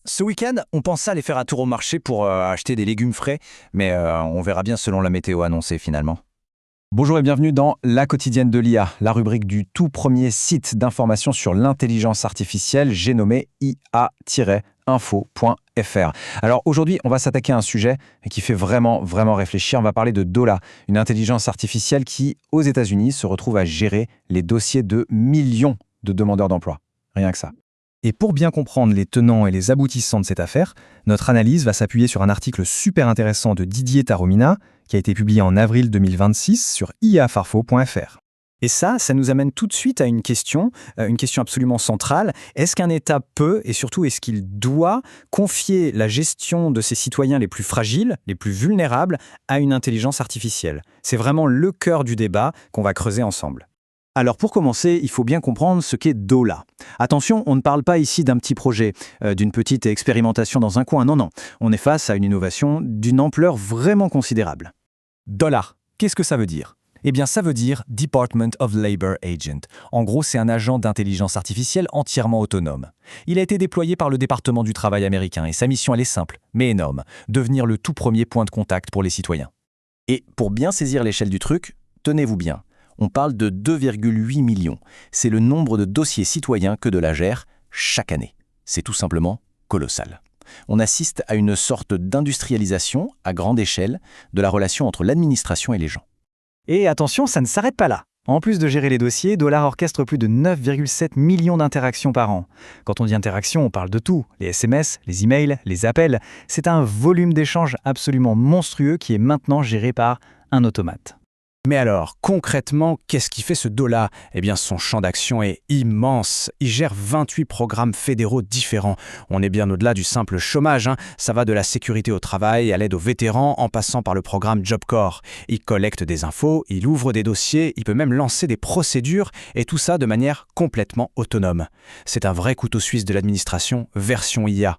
Ce week-end, on pensait aller faire un tour au marché pour acheter des légumes frais, mais on verra bien selon la météo annoncée finalement. Bonjour et bienvenue dans La quotidienne de l'IA, la rubrique du tout premier site d'information sur l'intelligence artificielle, j'ai nommé ia-info.fr. Alors aujourd'hui, on va s'attaquer à un sujet qui fait vraiment réfléchir. On va parler de Dola, une intelligence artificielle qui, aux États-Unis, se retrouve à gérer les dossiers de millions de demandeurs d'emploi. Rien que ça. Et pour bien comprendre les tenants et les aboutissants de cette affaire, notre analyse va s'appuyer sur un article super intéressant de Didier Taromina, qui a été publié en avril 2026 sur iafarfo.fr. Et ça nous amène tout de suite à une question absolument centrale. Est-ce qu'un État peut, et surtout est-ce qu'il doit, confier la gestion de ses citoyens les plus fragiles, les plus vulnérables, à une intelligence artificielle? C'est vraiment le cœur du débat qu'on va creuser ensemble. Alors pour commencer, il faut bien comprendre ce qu'est Dola. Attention, on ne parle pas ici d'un petit projet, d'une petite expérimentation dans un coin, non. On est face à une innovation d'une ampleur vraiment considérable. Dola, qu'est-ce que ça veut dire ? Eh bien ça veut dire Department of Labor Agent. En gros, c'est un agent d'intelligence artificielle entièrement autonome. Il a été déployé par le département du travail américain et sa mission elle est simple, mais énorme, devenir le tout premier point de contact pour les citoyens. Et pour bien saisir l'échelle du truc, tenez-vous bien. On parle de 2,8 millions. C'est le nombre de dossiers citoyens que Dola gère chaque année. C'est tout simplement colossal. On assiste à une sorte d'industrialisation à grande échelle de la relation entre l'administration et les gens. Et attention, ça ne s'arrête pas là. En plus de gérer les dossiers, Dola orchestre plus de 9,7 millions d'interactions par an. Quand on dit interactions, on parle de tout. Les SMS, les emails, les appels. C'est un volume d'échanges absolument monstrueux qui est maintenant géré par un automate. Mais alors, concrètement, qu'est-ce qui fait ce Dola ? Eh bien, son champ d'action est immense. Il gère 28 programmes fédéraux différents. On est bien au-delà du simple chômage. Ça va de la sécurité au travail à l'aide aux vétérans en passant par le programme Job Corps. Il collecte des infos, il ouvre des dossiers, il peut même lancer des procédures et tout ça de manière complètement autonome. C'est un vrai couteau suisse de l'administration, version IA.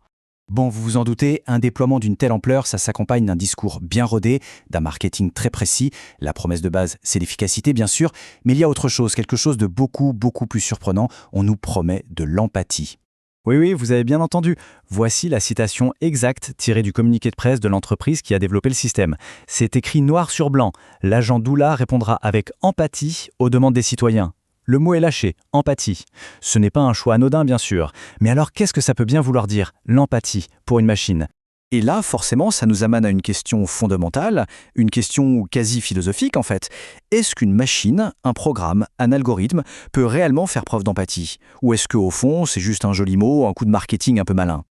Bon, vous vous en doutez, un déploiement d'une telle ampleur, ça s'accompagne d'un discours bien rodé, d'un marketing très précis. La promesse de base, c'est l'efficacité, bien sûr, mais il y a autre chose, quelque chose de beaucoup plus surprenant. On nous promet de l'empathie. Oui, vous avez bien entendu. Voici la citation exacte tirée du communiqué de presse de l'entreprise qui a développé le système. C'est écrit noir sur blanc. L'agent Dola répondra avec empathie aux demandes des citoyens. Le mot est lâché, empathie. Ce n'est pas un choix anodin, bien sûr. Mais alors, qu'est-ce que ça peut bien vouloir dire, l'empathie, pour une machine ? Et là, forcément, ça nous amène à une question fondamentale, une question quasi philosophique, en fait. Est-ce qu'une machine, un programme, un algorithme, peut réellement faire preuve d'empathie ? Ou est-ce qu'au fond, c'est juste un joli mot, un coup de marketing un peu malin ?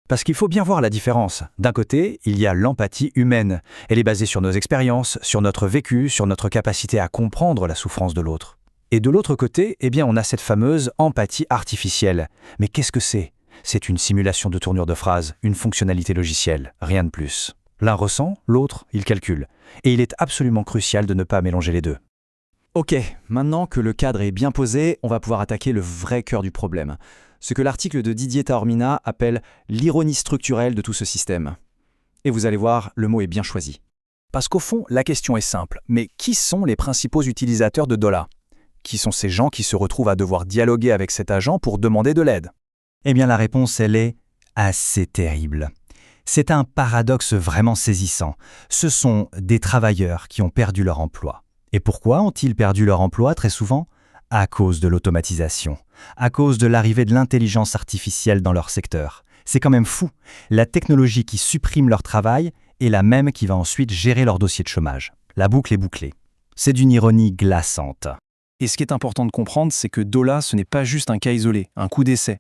Parce qu'il faut bien voir la différence. D'un côté, il y a l'empathie humaine. Elle est basée sur nos expériences, sur notre vécu, sur notre capacité à comprendre la souffrance de l'autre. Et de l'autre côté, eh bien, on a cette fameuse empathie artificielle. Mais qu'est-ce que c'est ? C'est une simulation de tournure de phrase, une fonctionnalité logicielle, rien de plus. L'un ressent, l'autre, il calcule. Et il est absolument crucial de ne pas mélanger les deux. Ok, maintenant que le cadre est bien posé, on va pouvoir attaquer le vrai cœur du problème. Ce que l'article de Didier Taormina appelle l'ironie structurelle de tout ce système. Et vous allez voir, le mot est bien choisi. Parce qu'au fond, la question est simple. Mais qui sont les principaux utilisateurs de Dola ? Qui sont ces gens qui se retrouvent à devoir dialoguer avec cet agent pour demander de l'aide ? Eh bien la réponse, elle est assez terrible. C'est un paradoxe vraiment saisissant. Ce sont des travailleurs qui ont perdu leur emploi. Et pourquoi ont-ils perdu leur emploi très souvent ? À cause de l'automatisation, à cause de l'arrivée de l'intelligence artificielle dans leur secteur. C'est quand même fou. La technologie qui supprime leur travail est la même qui va ensuite gérer leur dossier de chômage. La boucle est bouclée. C'est d'une ironie glaçante. Et ce qui est important de comprendre, c'est que Dola, ce n'est pas juste un cas isolé, un coup d'essai.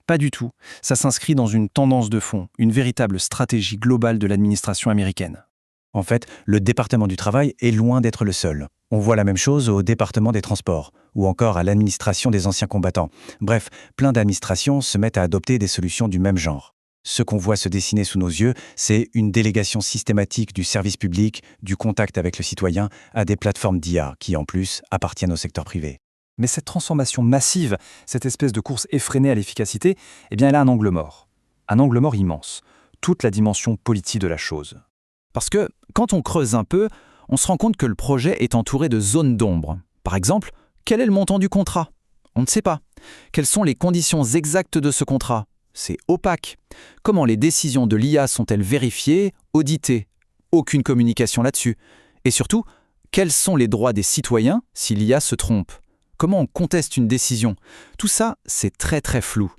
Pas du tout. Ça s'inscrit dans une tendance de fond, une véritable stratégie globale de l'administration américaine. En fait, le département du travail est loin d'être le seul. On voit la même chose au département des transports, ou encore à l'administration des anciens combattants. Bref, plein d'administrations se mettent à adopter des solutions du même genre. Ce qu'on voit se dessiner sous nos yeux, c'est une délégation systématique du service public, du contact avec le citoyen, à des plateformes d'IA qui, en plus, appartiennent au secteur privé. Mais cette transformation massive, cette espèce de course effrénée à l'efficacité, eh bien elle a un angle mort. Un angle mort immense. Toute la dimension politique de la chose. Parce que, quand on creuse un peu, on se rend compte que le projet est entouré de zones d'ombre. Par exemple, quel est le montant du contrat ? On ne sait pas. Quelles sont les conditions exactes de ce contrat ? C'est opaque. Comment les décisions de l'IA sont-elles vérifiées, auditées? Aucune communication là-dessus. Et surtout, quels sont les droits des citoyens si l'IA se trompe? Comment on conteste une décision? Tout ça, c'est très très flou.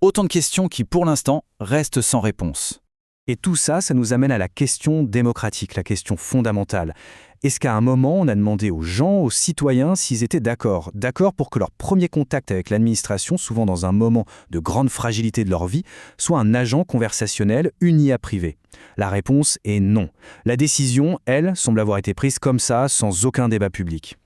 Autant de questions qui, pour l'instant, restent sans réponse. Et tout ça, ça nous amène à la question démocratique, la question fondamentale. Est-ce qu'à un moment, on a demandé aux gens, aux citoyens, s'ils étaient d'accord pour que leur premier contact avec l'administration, souvent dans un moment de grande fragilité de leur vie, soit un agent conversationnel, une IA privée? La réponse est non. La décision, elle, semble avoir été prise comme ça, sans aucun débat public.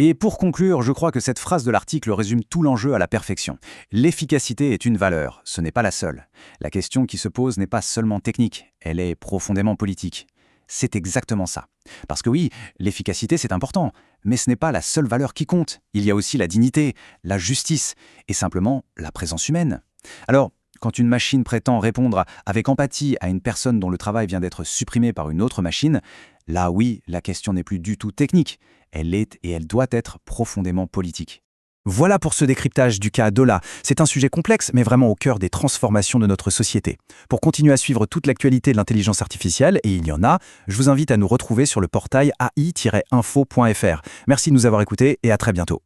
Et pour conclure, je crois que cette phrase de l'article résume tout l'enjeu à la perfection. L'efficacité est une valeur, ce n'est pas la seule. La question qui se pose n'est pas seulement technique, elle est profondément politique. C'est exactement ça. Parce que oui, l'efficacité c'est important, mais ce n'est pas la seule valeur qui compte. Il y a aussi la dignité, la justice et simplement la présence humaine. Alors, quand une machine prétend répondre avec empathie à une personne dont le travail vient d'être supprimé par une autre machine, là oui, la question n'est plus du tout technique. Elle est et elle doit être profondément politique. Voilà pour ce décryptage du cas Dola. C'est un sujet complexe, mais vraiment au cœur des transformations de notre société. Pour continuer à suivre toute l'actualité de l'intelligence artificielle, et il y en a, je vous invite à nous retrouver sur le portail ai-info.fr. Merci de nous avoir écoutés et à très bientôt.